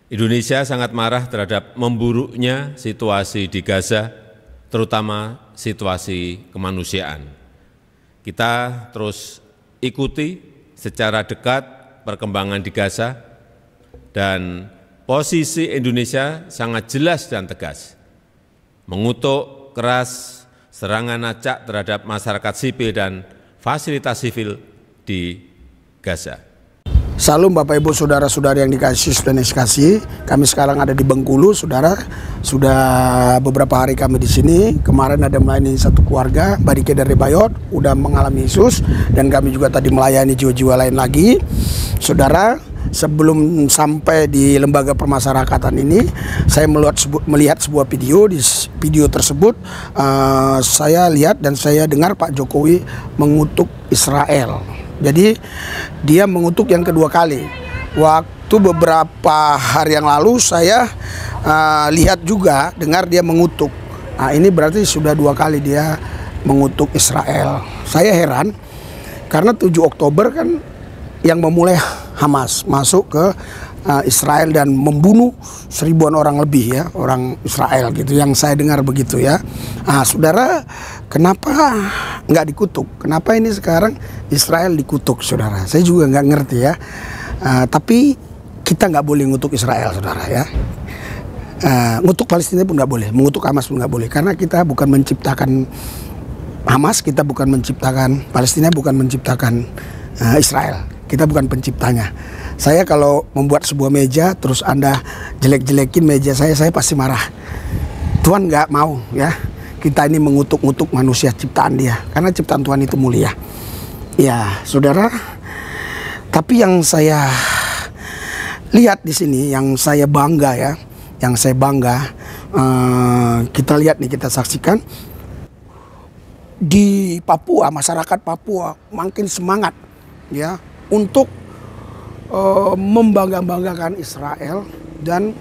Indonesia sangat marah terhadap memburuknya situasi di Gaza, terutama situasi kemanusiaan. Kita terus ikuti secara dekat perkembangan di Gaza, dan posisi Indonesia sangat jelas dan tegas, mengutuk keras serangan acak terhadap masyarakat sipil dan fasilitas sipil di Gaza. Salam Bapak Ibu Saudara-saudari yang dikasih dan dikasihi. Kami sekarang ada di Bengkulu, saudara. Sudah beberapa hari kami di sini. Kemarin ada melayani satu keluarga, Barike dari Bayot, udah mengalami Yesus, dan kami juga tadi melayani jiwa-jiwa lain lagi. Saudara, sebelum sampai di lembaga permasyarakatan ini, saya melihat sebuah video. Di video tersebut saya lihat dan saya dengar Pak Jokowi mengutuk Israel. Jadi dia mengutuk yang kedua kali. Waktu beberapa hari yang lalu saya lihat juga, dengar dia mengutuk. Nah, ini berarti sudah dua kali dia mengutuk Israel. Saya heran karena 7 Oktober kan yang memulai Hamas masuk ke Israel dan membunuh 1000-an orang lebih ya, orang Israel gitu, yang saya dengar begitu ya. Nah, saudara, kenapa nggak dikutuk? Kenapa ini sekarang Israel dikutuk, saudara? Saya juga nggak ngerti ya. Tapi kita nggak boleh ngutuk Israel, saudara ya. Ngutuk Palestina pun nggak boleh, mengutuk Hamas pun nggak boleh, karena kita bukan menciptakan Hamas, kita bukan menciptakan Palestina, bukan menciptakan Israel. Kita bukan penciptanya. Saya kalau membuat sebuah meja terus Anda jelek-jelekin meja saya pasti marah. Tuhan nggak mau ya kita ini mengutuk-ngutuk manusia ciptaan dia, karena ciptaan Tuhan itu mulia. Ya, saudara. Tapi yang saya lihat di sini, yang saya bangga ya, kita lihat nih, kita saksikan di Papua, masyarakat Papua makin semangat ya untuk membangga-banggakan Israel dan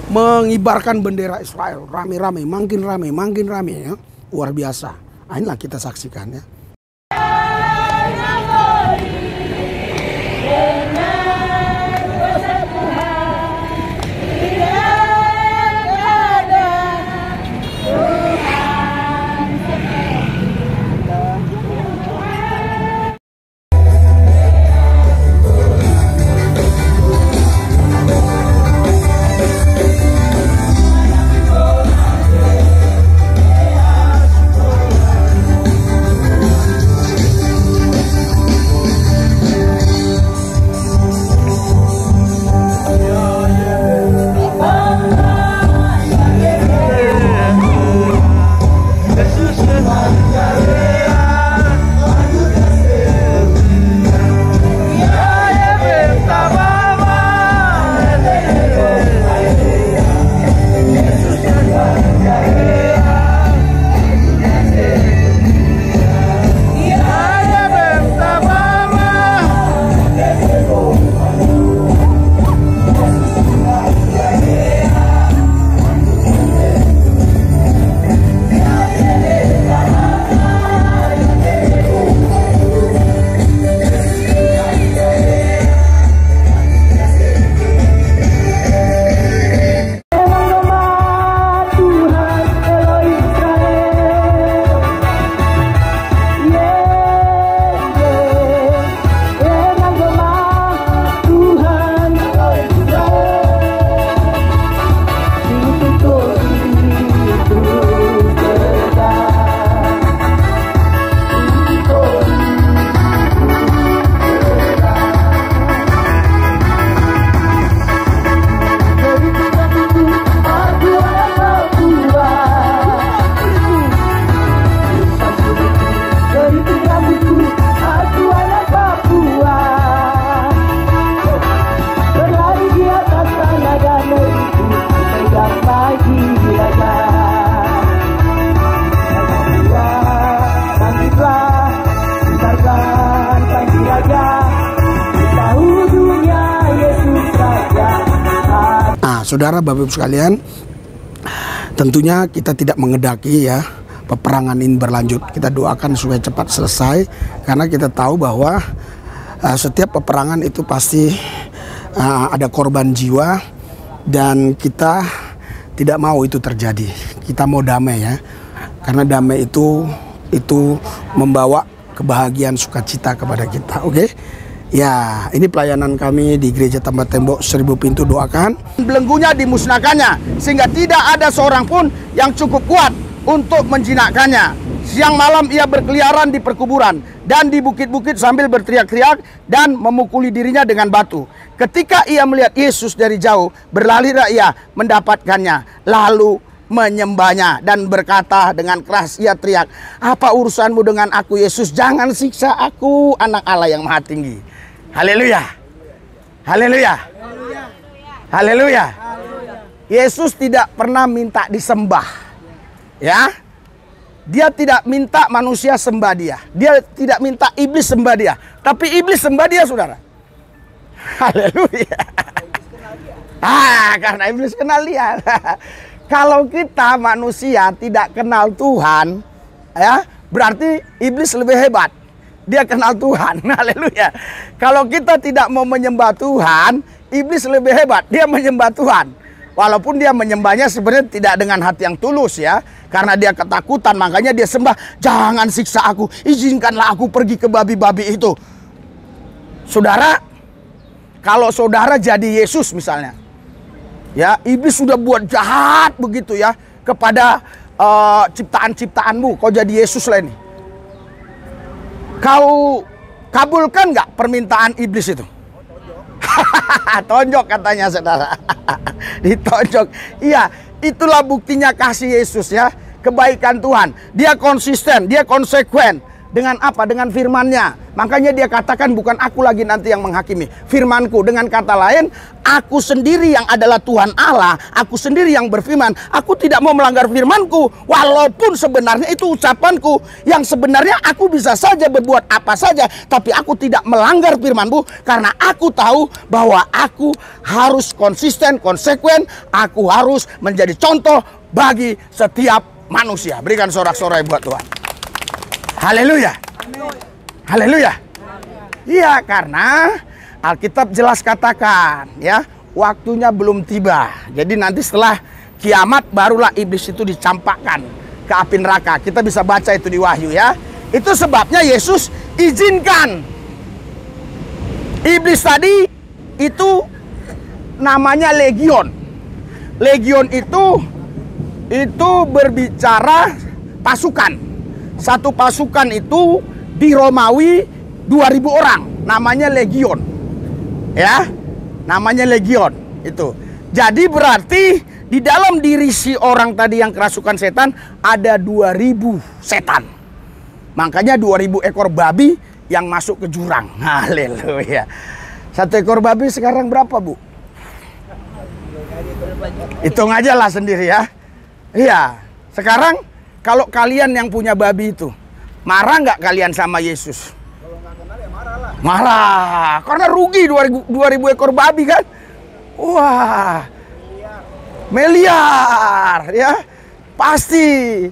mengibarkan bendera Israel rame-rame, makin rame ya, luar biasa. Nah, inilah kita saksikan ya. Saudara, Bapak Ibu sekalian, tentunya kita tidak mengedaki ya peperangan ini berlanjut. Kita doakan supaya cepat selesai, karena kita tahu bahwa setiap peperangan itu pasti ada korban jiwa, Dan kita tidak mau itu terjadi. Kita mau damai ya. Karena damai itu membawa kebahagiaan, sukacita kepada kita. Oke? Ya, ini pelayanan kami di Gereja Tambah Tembok 1000 Pintu. Doakan belenggunya dimusnahkannya, sehingga tidak ada seorang pun yang cukup kuat untuk menjinakkannya. Siang malam ia berkeliaran di perkuburan dan di bukit-bukit sambil berteriak-teriak dan memukuli dirinya dengan batu. Ketika ia melihat Yesus dari jauh, berlarilah ia mendapatkannya, lalu menyembahnya dan berkata dengan keras, ia teriak, "Apa urusanmu dengan aku, Yesus? Jangan siksa aku, Anak Allah yang Maha Tinggi." Haleluya. Haleluya. Haleluya. Yesus tidak pernah minta disembah. Ya. Dia tidak minta manusia sembah dia. Dia tidak minta iblis sembah dia. Tapi iblis sembah dia, saudara. Haleluya. Karena iblis kenal dia. Kalau kita manusia tidak kenal Tuhan, ya, berarti iblis lebih hebat. Dia kenal Tuhan. Haleluya. Kalau kita tidak mau menyembah Tuhan, iblis lebih hebat. Dia menyembah Tuhan. Walaupun dia menyembahnya sebenarnya tidak dengan hati yang tulus ya. Karena dia ketakutan, makanya dia sembah, "Jangan siksa aku, izinkanlah aku pergi ke babi-babi itu." Saudara, kalau saudara jadi Yesus misalnya, ya, iblis sudah buat jahat begitu ya kepada ciptaan-ciptaanmu. Kau jadi Yesus lah ini. Kau kabulkan nggak permintaan iblis itu? Tonjok katanya saudara. Ditonjok. Iya, itulah buktinya kasih Yesus ya. Kebaikan Tuhan. Dia konsisten, dia konsekuen. Dengan apa? Dengan firman-Nya. Makanya dia katakan, bukan aku lagi nanti yang menghakimi, firman-Ku. Dengan kata lain, aku sendiri yang adalah Tuhan Allah. Aku sendiri yang berfirman. Aku tidak mau melanggar firman-Ku. Walaupun sebenarnya itu ucapan-Ku. Yang sebenarnya aku bisa saja berbuat apa saja. Tapi aku tidak melanggar firman-Ku. Karena aku tahu bahwa aku harus konsisten, konsekuen. Aku harus menjadi contoh bagi setiap manusia. Berikan sorak-sorai buat Tuhan. Haleluya. Haleluya. Iya, karena Alkitab jelas katakan ya, waktunya belum tiba. Jadi nanti setelah kiamat barulah iblis itu dicampakkan ke api neraka. Kita bisa baca itu di Wahyu ya. Itu sebabnya Yesus izinkan iblis tadi itu namanya legion. Legion itu berbicara pasukan. Satu pasukan itu di Romawi 2000 orang, namanya legion. Ya, namanya legion itu. Jadi berarti di dalam diri si orang tadi yang kerasukan setan ada 2000 setan. Makanya 2000 ekor babi yang masuk ke jurang. Haleluya. Satu ekor babi sekarang berapa, Bu? Hitung aja lah sendiri ya. Iya. Sekarang kalau kalian yang punya babi itu, marah nggak kalian sama Yesus? Kalau nggak kenal ya marah lah. Marah, karena rugi 2000 ekor babi kan? Wah, miliar ya, pasti.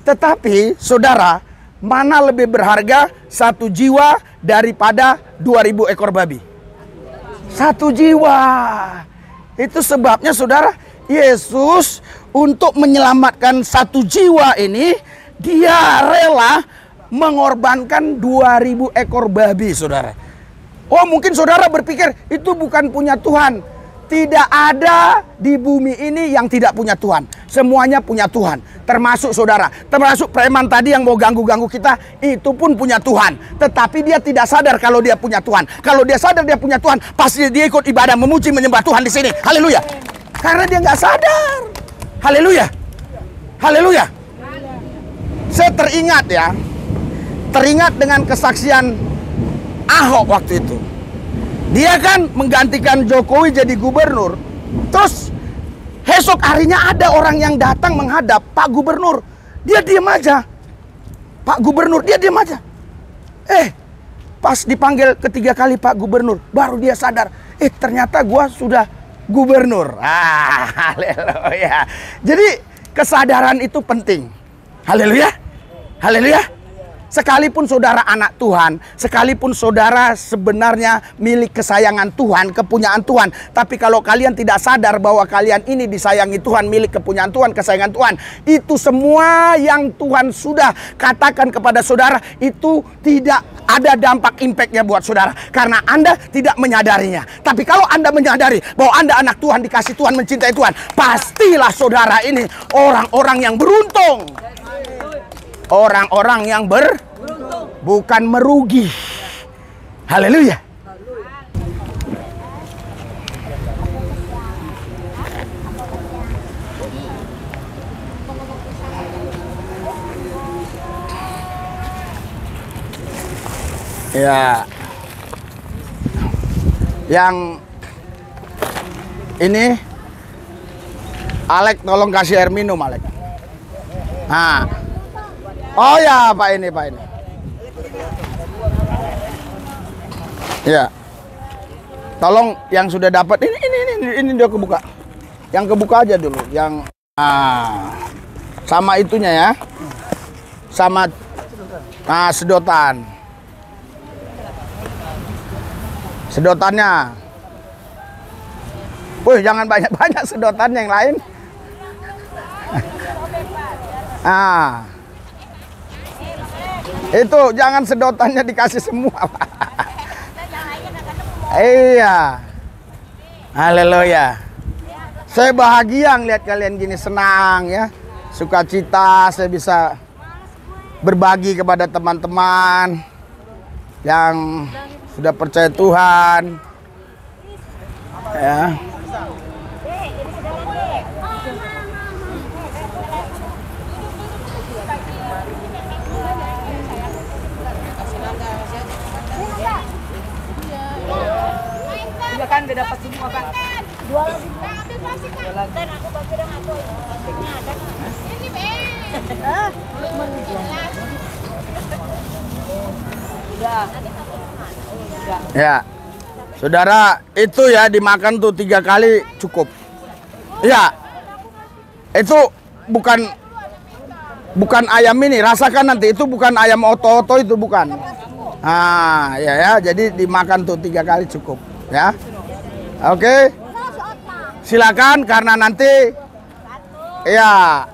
Tetapi saudara, mana lebih berharga satu jiwa daripada 2000 ekor babi? Satu jiwa. Itu sebabnya saudara, Yesus untuk menyelamatkan satu jiwa ini, dia rela mengorbankan 2000 ekor babi, saudara. Oh, mungkin saudara berpikir itu bukan punya Tuhan. Tidak ada di bumi ini yang tidak punya Tuhan. Semuanya punya Tuhan. Termasuk saudara, termasuk preman tadi yang mau ganggu-ganggu kita, itu pun punya Tuhan. Tetapi dia tidak sadar kalau dia punya Tuhan. Kalau dia sadar dia punya Tuhan, pasti dia ikut ibadah, memuji, menyembah Tuhan di sini. Haleluya. Karena dia nggak sadar. Haleluya. Haleluya. Saya teringat dengan kesaksian Ahok waktu itu. Dia kan menggantikan Jokowi jadi gubernur. Terus esok harinya ada orang yang datang menghadap Pak Gubernur. Dia diam aja. Pak Gubernur, dia diam aja. Pas dipanggil ketiga kali Pak Gubernur, baru dia sadar. Ternyata gua sudah gubernur. Haleluya. Jadi kesadaran itu penting. Haleluya. Haleluya. Sekalipun saudara anak Tuhan, sekalipun saudara sebenarnya milik kesayangan Tuhan, kepunyaan Tuhan, tapi kalau kalian tidak sadar bahwa kalian ini disayangi Tuhan, milik kepunyaan Tuhan, kesayangan Tuhan, itu semua yang Tuhan sudah katakan kepada saudara itu tidak ada dampak impactnya buat saudara, karena Anda tidak menyadarinya. Tapi kalau Anda menyadari bahwa Anda anak Tuhan, dikasih Tuhan, mencintai Tuhan, pastilah saudara ini orang-orang yang beruntung. Orang-orang yang beruntung, bukan merugi. Haleluya. Ya. Yang ini Alek, tolong kasih air minum, Alek. Nah. Oh ya, Pak ini. Ya. Tolong yang sudah dapat ini dia kebuka. Yang kebuka aja dulu, yang sama itunya ya. Sama sedotan. Sedotannya. Wih, jangan banyak-banyak sedotannya yang lain. Itu jangan sedotannya dikasih semua, Pak. Iya. Haleluya. Saya bahagia ngeliat kalian gini, senang ya. Sukacita saya bisa berbagi kepada teman-teman yang sudah percaya Tuhan. Ya. Kan udah dapat semua, Pak. Dua lagi. Ambil plastik, Kak. Dan aku bagi dong aku. Plastiknya ada. Ini, Be. Ya. Saudara, itu ya dimakan tuh 3 kali cukup. Ya. Itu bukan ayam ini, rasakan nanti itu bukan ayam oto-oto, itu bukan. Ya, jadi dimakan tuh 3 kali cukup, ya. Oke. Silakan, karena nanti ya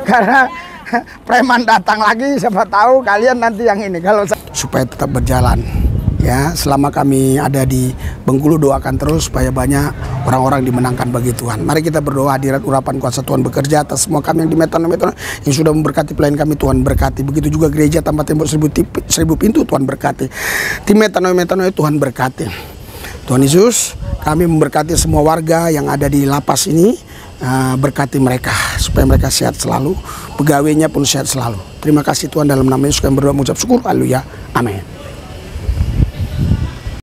karena preman datang lagi, siapa tahu kalian nanti yang ini. Kalau supaya tetap berjalan ya, selama kami ada di Bengkulu, doakan terus supaya banyak orang-orang dimenangkan bagi Tuhan. Mari kita berdoa, hadirat urapan kuasa Tuhan bekerja atas semua kami yang di Medan yang sudah memberkati pelayan kami, Tuhan berkati. Begitu juga gereja tanpa tembok 1000 pintu, Tuhan berkati. Tim Medan Tuhan berkati. Tuhan Yesus, kami memberkati semua warga yang ada di lapas ini, berkati mereka supaya mereka sehat selalu, pegawainya pun sehat selalu. Terima kasih Tuhan, dalam nama Yesus kami berdoa mengucap syukur. Haleluya. Amin.